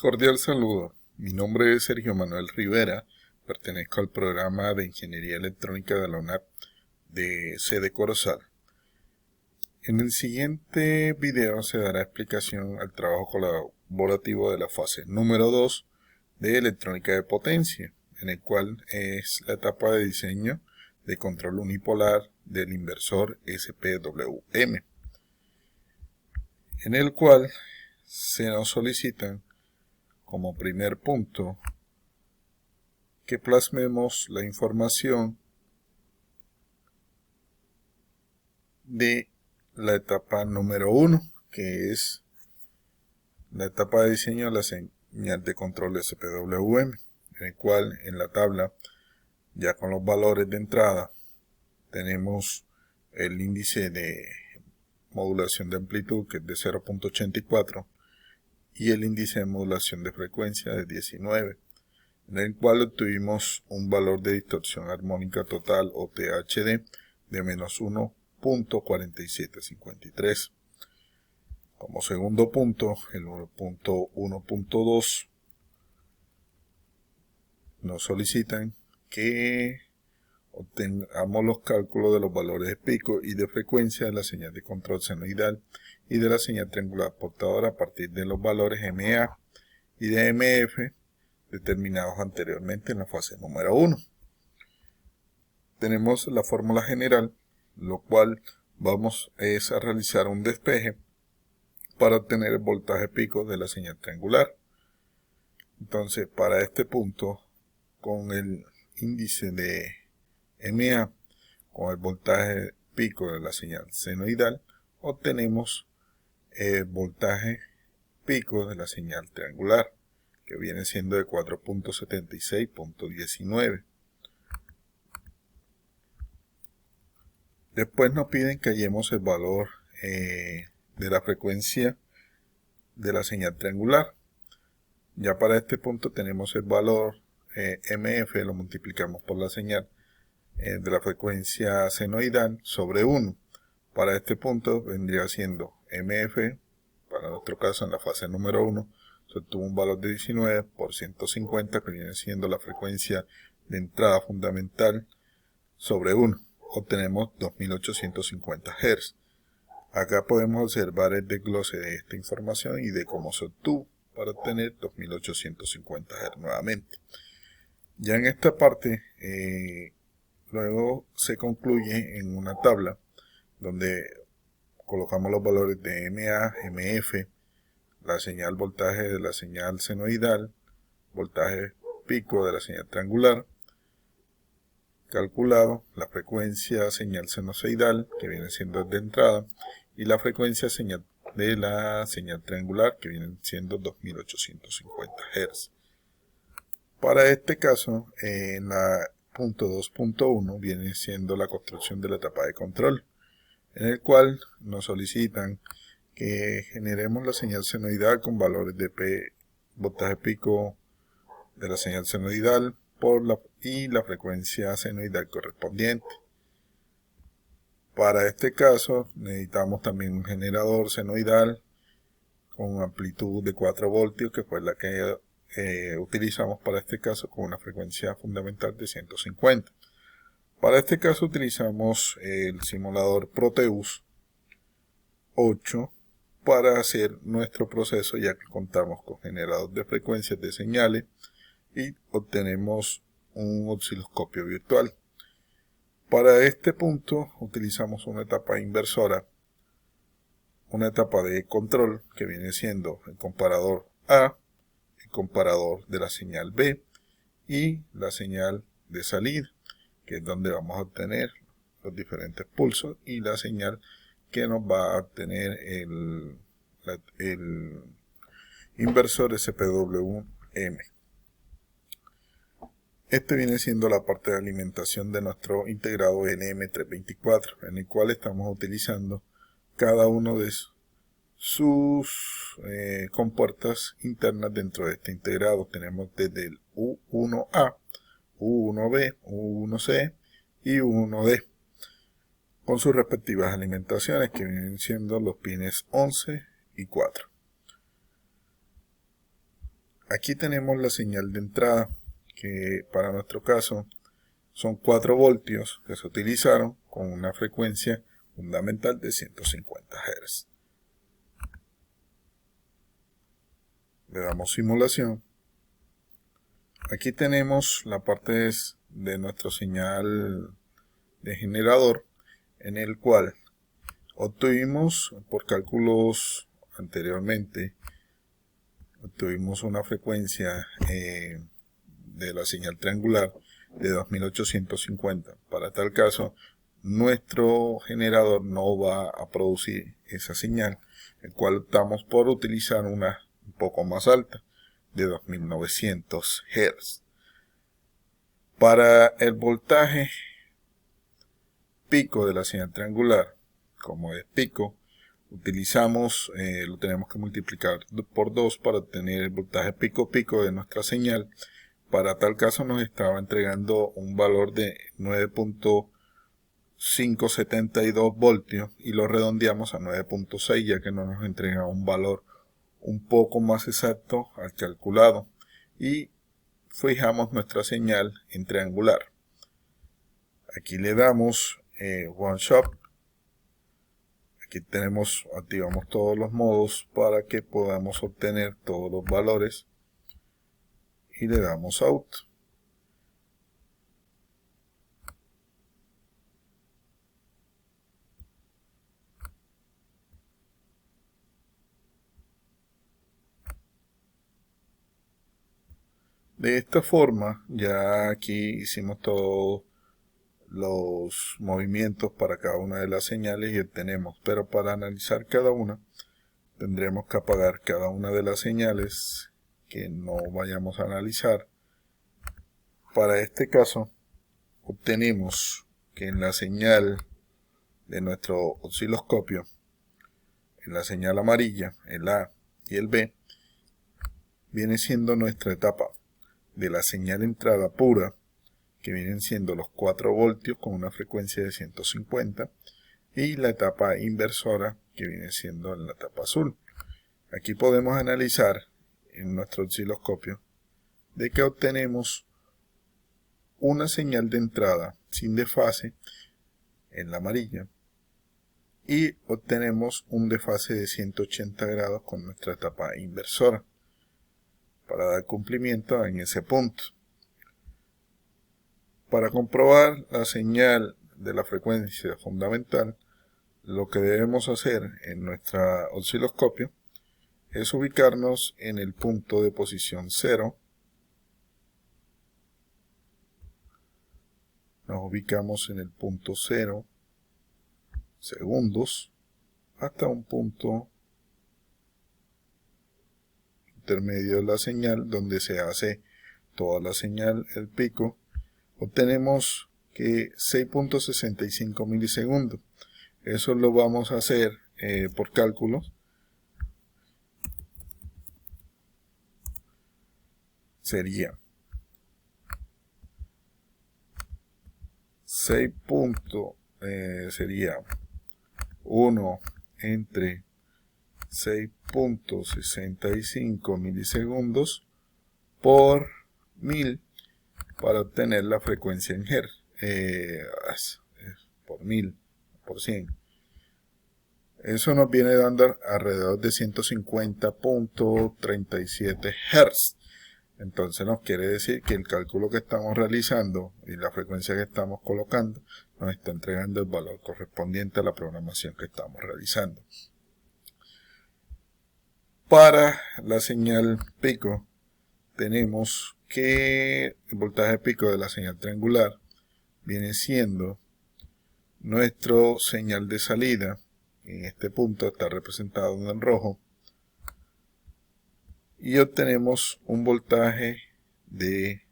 Cordial saludo, mi nombre es Sergio Manuel Rivera, pertenezco al programa de Ingeniería Electrónica de la UNAP de sede Corozal. En el siguiente video se dará explicación al trabajo colaborativo de la fase número 2 de electrónica de potencia, en el cual es la etapa de diseño de control unipolar del inversor SPWM, en el cual se nos solicitan como primer punto que plasmemos la información de la etapa número 1, que es la etapa de diseño de la señal de control SPWM, en el cual en la tabla, ya con los valores de entrada, tenemos el índice de modulación de amplitud, que es de 0.84, y el índice de modulación de frecuencia de 19, en el cual obtuvimos un valor de distorsión armónica total o THD de menos 1.4753. Como segundo punto, el punto 1.2, nos solicitan que obtengamos los cálculos de los valores de pico y de frecuencia de la señal de control senoidal y de la señal triangular portadora a partir de los valores MA y de MF determinados anteriormente en la fase número 1. Tenemos la fórmula general, lo cual vamos a realizar un despeje para obtener el voltaje pico de la señal triangular. Entonces, para este punto, con el índice de MA, con el voltaje pico de la señal senoidal, obtenemos el voltaje pico de la señal triangular, que viene siendo de 4.76.19. Después nos piden que hallemos el valor de la frecuencia de la señal triangular. Ya para este punto tenemos el valor MF, lo multiplicamos por la señal de la frecuencia senoidal sobre 1. Para este punto vendría siendo MF, para nuestro caso en la fase número 1, se obtuvo un valor de 19 por 150, que viene siendo la frecuencia de entrada fundamental sobre 1. Obtenemos 2850 Hz. Acá podemos observar el desglose de esta información y de cómo se obtuvo para obtener 2850 Hz nuevamente. Ya en esta parte, luego se concluye en una tabla donde colocamos los valores de MA, MF, la señal voltaje de la señal senoidal, voltaje pico de la señal triangular, calculado, la frecuencia señal sinusoidal, que viene siendo de entrada, y la frecuencia señal de la señal triangular, que viene siendo 2850 Hz. Para este caso, en la punto 2.1 viene siendo la construcción de la etapa de control, en el cual nos solicitan que generemos la señal senoidal con valores de voltaje pico de la señal senoidal y la frecuencia senoidal correspondiente. Para este caso necesitamos también un generador senoidal con amplitud de 4 voltios, que fue la que utilizamos para este caso, con una frecuencia fundamental de 150. Para este caso utilizamos el simulador Proteus 8 para hacer nuestro proceso, ya que contamos con generador de frecuencias de señales y obtenemos un osciloscopio virtual. Para este punto utilizamos una etapa inversora, una etapa de control, que viene siendo el comparador A, el comparador de la señal B y la señal de salida, que es donde vamos a obtener los diferentes pulsos, y la señal que nos va a obtener el inversor SPWM. Este viene siendo la parte de alimentación de nuestro integrado NM324, en el cual estamos utilizando cada uno de sus compuertas internas dentro de este integrado. Tenemos desde el U1A, U1B, U1C y U1D, con sus respectivas alimentaciones, que vienen siendo los pines 11 y 4. aquí tenemos la señal de entrada, que para nuestro caso son 4 voltios que se utilizaron con una frecuencia fundamental de 150 Hz. Le damos simulación. Aquí tenemos la parte de nuestro señal de generador, en el cual obtuvimos, por cálculos anteriormente, obtuvimos una frecuencia de la señal triangular de 2850. Para tal caso, nuestro generador no va a producir esa señal, el cual optamos por utilizar una un poco más alta, de 2900 Hz. Para el voltaje pico de la señal triangular, como es pico, utilizamos, lo tenemos que multiplicar por 2 para obtener el voltaje pico de nuestra señal. Para tal caso nos estaba entregando un valor de 9.572 voltios y lo redondeamos a 9.6, ya que no nos entrega un valor un poco más exacto al calculado, y fijamos nuestra señal en triangular. Aquí le damos One Shot. Aquí activamos todos los modos para que podamos obtener todos los valores y le damos Out. De esta forma, ya aquí hicimos todos los movimientos para cada una de las señales y obtenemos, pero para analizar cada una, tendremos que apagar cada una de las señales que no vayamos a analizar. Para este caso, obtenemos que en la señal de nuestro osciloscopio, en la señal amarilla, el A y el B, viene siendo nuestra etapa de la señal entrada pura, que vienen siendo los 4 voltios con una frecuencia de 150, y la etapa inversora, que viene siendo en la etapa azul. Aquí podemos analizar en nuestro osciloscopio de que obtenemos una señal de entrada sin desfase en la amarilla y obtenemos un desfase de 180 grados con nuestra etapa inversora, para dar cumplimiento en ese punto. Para comprobar la señal de la frecuencia fundamental, lo que debemos hacer en nuestro osciloscopio es ubicarnos en el punto de posición 0. Nos ubicamos en el punto 0 segundos hasta un punto intermedio de la señal, donde se hace toda la señal, el pico. Obtenemos que 6.65 milisegundos. Eso lo vamos a hacer por cálculos. Sería 6 sería 1 entre 6.65 milisegundos por 1000 para obtener la frecuencia en Hz, por 1000, por 100. Eso nos viene dando alrededor de 150.37 Hz. Entonces nos quiere decir que el cálculo que estamos realizando y la frecuencia que estamos colocando nos está entregando el valor correspondiente a la programación que estamos realizando. Para la señal pico tenemos que el voltaje pico de la señal triangular viene siendo nuestro señal de salida. En este punto está representado en rojo, y obtenemos un voltaje de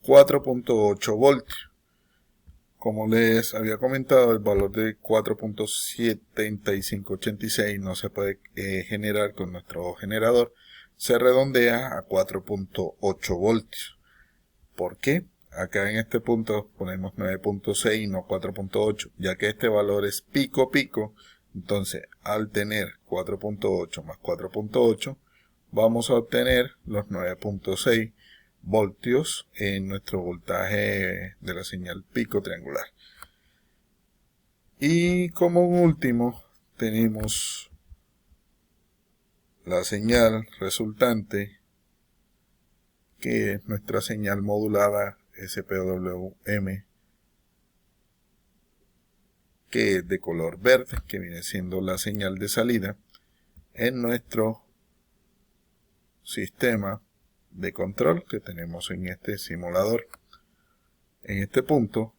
4.8 voltios. Como les había comentado, el valor de 4.7586 no se puede generar con nuestro generador. Se redondea a 4.8 voltios. ¿Por qué? acá en este punto ponemos 9.6 y no 4.8, ya que este valor es pico pico. Entonces, al tener 4.8 más 4.8, vamos a obtener los 9.6 voltios en nuestro voltaje de la señal pico triangular. Y como último, tenemos la señal resultante, que es nuestra señal modulada SPWM, que es de color verde, que viene siendo la señal de salida en nuestro sistema de control que tenemos en este simulador. En este punto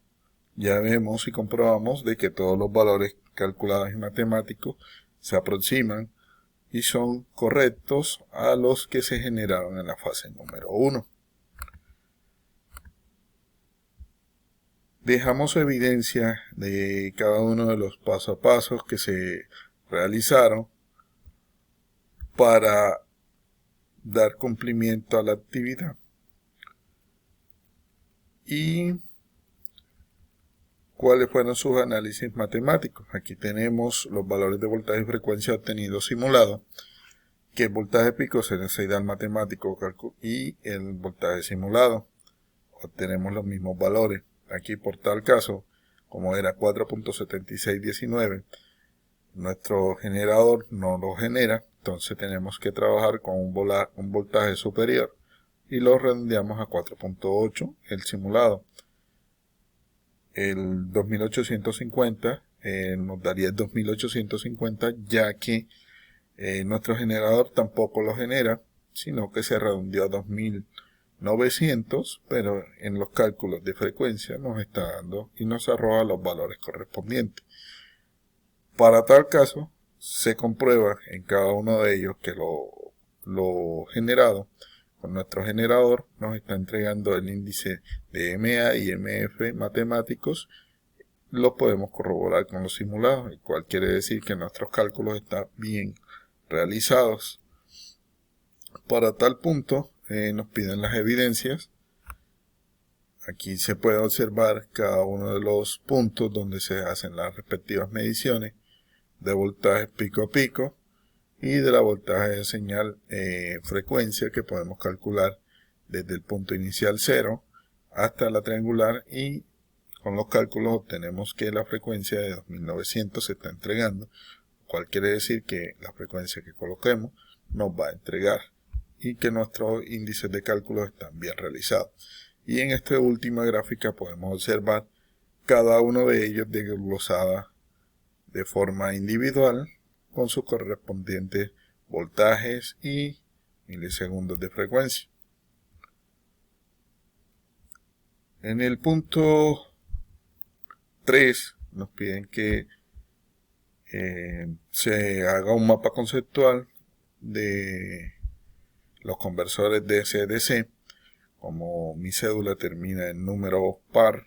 ya vemos y comprobamos de que todos los valores calculados en matemáticos se aproximan y son correctos a los que se generaron en la fase número 1. Dejamos evidencia de cada uno de los pasos a pasos que se realizaron para dar cumplimiento a la actividad. Y cuáles fueron sus análisis matemáticos. Aquí tenemos los valores de voltaje y frecuencia obtenidos simulados, que el voltaje pico sinusoidal matemático y el voltaje simulado. Obtenemos los mismos valores. Aquí por tal caso, como era 4.7619, nuestro generador no lo genera, entonces tenemos que trabajar con un voltaje superior y lo redondeamos a 4.8 el simulado. El 2850 nos daría el 2850, ya que nuestro generador tampoco lo genera, sino que se redondeó a 2900, pero en los cálculos de frecuencia nos está dando y nos arroja los valores correspondientes. Para tal caso, se comprueba en cada uno de ellos que lo generado con nuestro generador nos está entregando el índice de MA y MF matemáticos. Lo podemos corroborar con los simulados, el cual quiere decir que nuestros cálculos están bien realizados. Para tal punto nos piden las evidencias. Aquí se puede observar cada uno de los puntos donde se hacen las respectivas mediciones de voltaje pico a pico y de la voltaje de señal frecuencia, que podemos calcular desde el punto inicial 0 hasta la triangular, y con los cálculos obtenemos que la frecuencia de 2900 se está entregando, lo cual quiere decir que la frecuencia que coloquemos nos va a entregar y que nuestros índices de cálculo están bien realizados. Y en esta última gráfica podemos observar cada uno de ellos desglosada de forma individual con sus correspondientes voltajes y milisegundos de frecuencia. En el punto 3 nos piden que se haga un mapa conceptual de los conversores DC-DC. Como mi cédula termina en número par,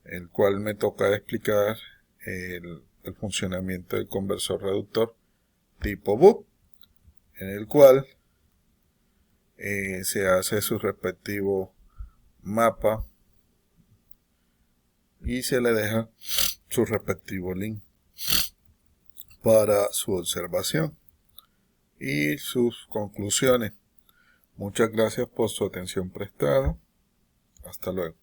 el cual me toca explicar el funcionamiento del conversor reductor tipo BUP, en el cual se hace su respectivo mapa y se le deja su respectivo link para su observación y sus conclusiones. Muchas gracias por su atención prestada. Hasta luego.